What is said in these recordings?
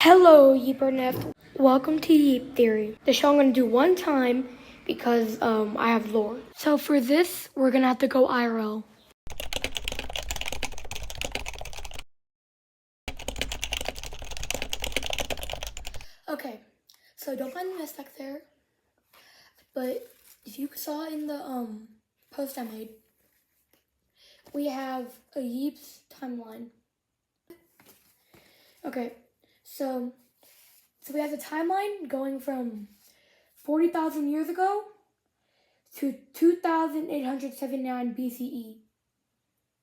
Hello, Yeeper. Welcome to Yeep Theory. The show I'm going to do one time because I have lore. So for this, we're going to have to go IRL. Okay, so don't find the mess back there. But if you saw in the post I made, we have a Yeeps timeline. Okay, so we have the timeline going from 40,000 years ago to 2,879 BCE.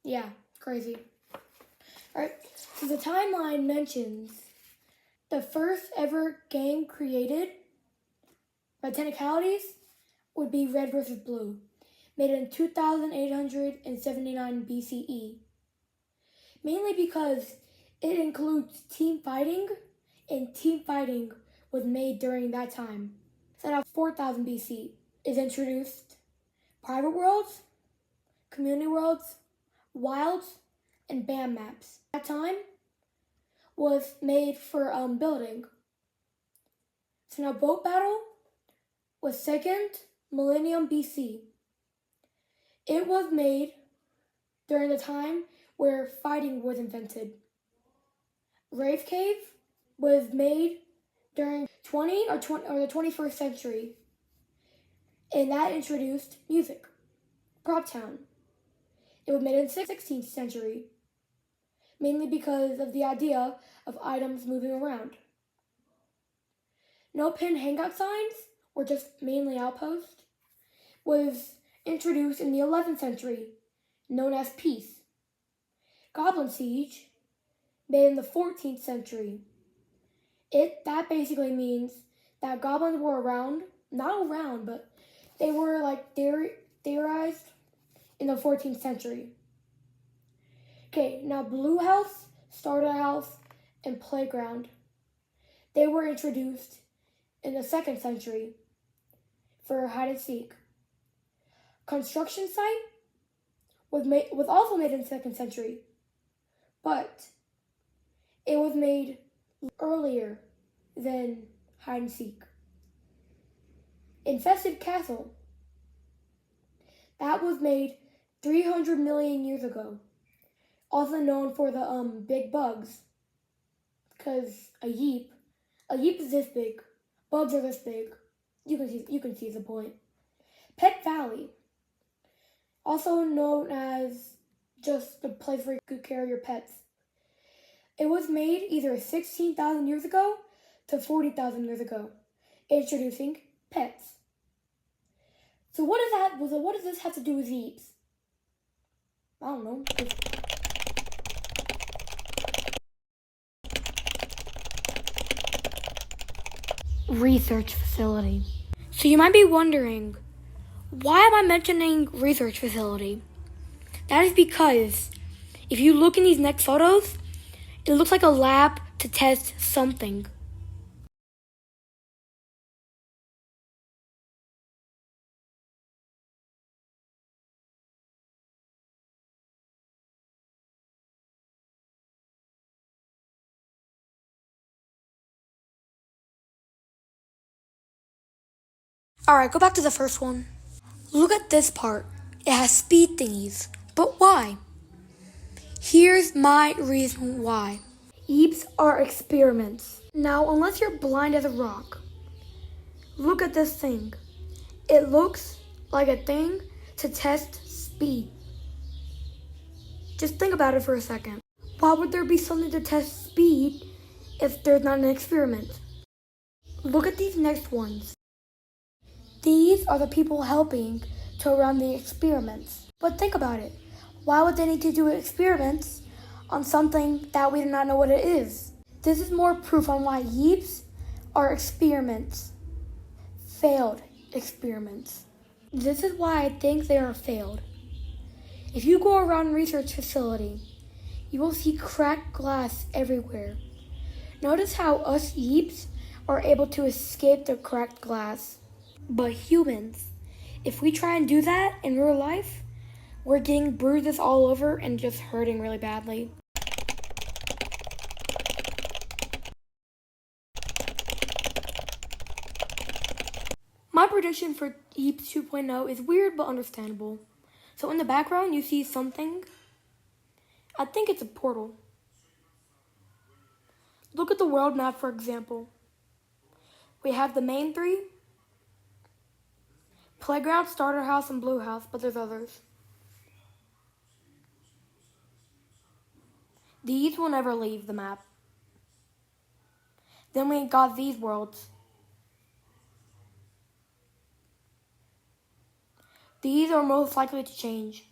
Yeah, crazy. Alright, so the timeline mentions the first ever game created by technicalities would be Red versus Blue, made in 2,879 BCE. Mainly because it includes team fighting, and team fighting was made during that time. So now 4,000 BC is introduced private worlds, community worlds, wilds, and BAM maps. That time was made for building. So now boat battle was 2nd millennium BC. It was made during the time where fighting was invented. Rave cave was made during or the 21st century, and that introduced music. Prop town. It was made in the 16th century, mainly because of the idea of items moving around. No pin hangout signs, or just mainly outposts, was introduced in the 11th century, known as peace. Goblin siege, made in the 14th century. That basically means that goblins were not around, but they were like theorized in the 14th century. Okay, now Blue House, Starter House, and Playground. They were introduced in the 2nd century for hide and seek. Construction site was also made in the 2nd century, but it was made earlier than hide and seek. Infested castle. That was made 300 million years ago. Also known for the big bugs. Because a yeep is this big. Bugs are this big. You can see the point. Pet Valley. Also known as just the place where you could carry your pets. It was made either 16,000 years ago to 40,000 years ago, introducing pets. So what does this have to do with Yeeps? I don't know. Research facility. So you might be wondering, why am I mentioning research facility? That is because if you look in these next photos, it looks like a lab to test something. Alright, go back to the first one. Look at this part. It has speed thingies. But why? Here's my reason why. Yeeps are experiments. Now, unless you're blind as a rock, look at this thing. It looks like a thing to test speed. Just think about it for a second. Why would there be something to test speed if there's not an experiment? Look at these next ones. These are the people helping to run the experiments. But think about it. Why would they need to do experiments on something that we do not know what it is? This is more proof on why Yeeps are experiments. Failed experiments. This is why I think they are failed. If you go around a research facility, you will see cracked glass everywhere. Notice how us Yeeps are able to escape the cracked glass. But humans, if we try and do that in real life, we're getting bruises all over and just hurting really badly. My prediction for Yeeps 2.0 is weird but understandable. So in the background, you see something. I think it's a portal. Look at the world map, for example. We have the main three: playground, starter house, and blue house, but there's others. These will never leave the map. Then we got these worlds. These are most likely to change.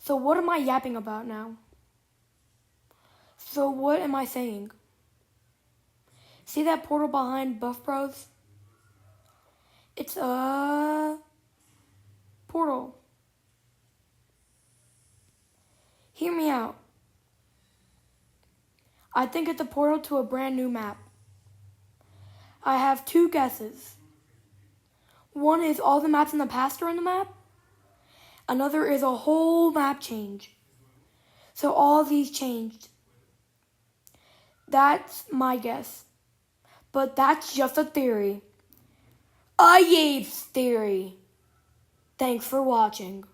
So what am I yapping about now? So what am I saying? See that portal behind Buff Bros? It's a portal. Hear me out. I think it's a portal to a brand new map. I have two guesses. One is all the maps in the past are in the map. Another is a whole map change. So all these changed. That's my guess. But that's just a theory. A Yeeps theory. Thanks for watching.